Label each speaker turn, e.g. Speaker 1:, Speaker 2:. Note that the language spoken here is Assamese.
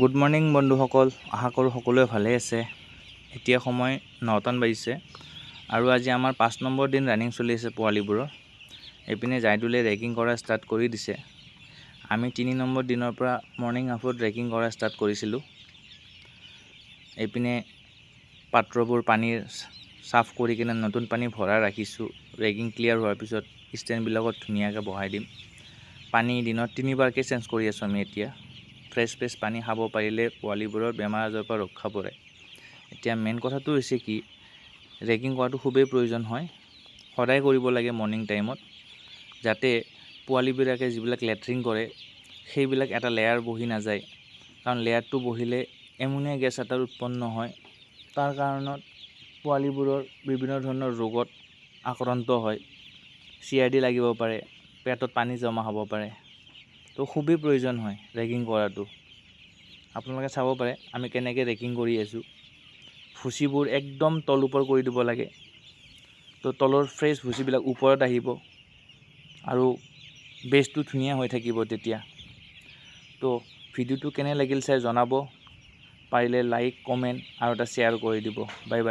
Speaker 1: গুড মৰ্ণিং বন্ধুসকল, আশা কৰোঁ সকলোৱে ভালে আছে। এতিয়া সময় 9টান বাজিছে আৰু আজি আমাৰ 5 নম্বৰ দিন ৰানিং চলি আছে পোৱালিবোৰৰ। এইপিনে জাইদুলে ৰেগিং কৰা ষ্টাৰ্ট কৰি দিছে। আমি 3 নম্বৰ দিনৰ পৰা মৰ্ণিং হাফত ৰেগিং কৰা ষ্টাৰ্ট কৰিছিলোঁ। এইপিনে পাত্ৰবোৰ পানীৰ সাফ কৰি কিনে নতুন পানী ভৰাই ৰাখিছোঁ। ৰেগিং ক্লিয়াৰ হোৱাৰ পিছত ষ্টেণ্ডবিলাকত ধুনীয়াকৈ বহাই দিম। পানী দিনত 3বাৰকৈ চেঞ্জ কৰি আছোঁ আমি এতিয়া। ফ্ৰেছ পানী খাব পাৰিলে পোৱালিবোৰৰ বেমাৰ আজাৰৰ পৰা ৰক্ষা পৰে। এতিয়া মেইন কথাটো হৈছে কি, ৰেগিং কৰাটো খুবেই প্ৰয়োজন হয়। সদায় কৰিব লাগে মৰ্ণিং টাইমত, যাতে পোৱালিবিলাকে যিবিলাক লেট্ৰিন কৰে সেইবিলাক এটা লেয়াৰ বহি নাযায়। কাৰণ লেয়াৰটো বহিলে এমনিয়া গেছ এটা উৎপন্ন হয়। তাৰ কাৰণত পোৱালিবোৰৰ বিভিন্ন ধৰণৰ ৰোগত আক্ৰান্ত হয়। CRD লাগিব পাৰে, পেটত পানী জমা হ'ব পাৰে। তো খুবেই প্ৰয়োজন হয় ৰেগিং কৰাটো। আপোনালোকে চাব পাৰে আমি কেনেকৈ ৰেগিং কৰি আছোঁ। ভুচিবোৰ একদম তল ওপৰ কৰি দিব লাগে। তো তলৰ ফ্ৰেছ ভুচিবিলাক ওপৰত আহিব আৰু বেছটো ধুনীয়া হৈ থাকিব তেতিয়া। তো ভিডিঅ'টো কেনে লাগিল চাই জনাব, পাৰিলে লাইক কমেণ্ট আৰু এটা শ্বেয়াৰ কৰি দিব। Bye bye.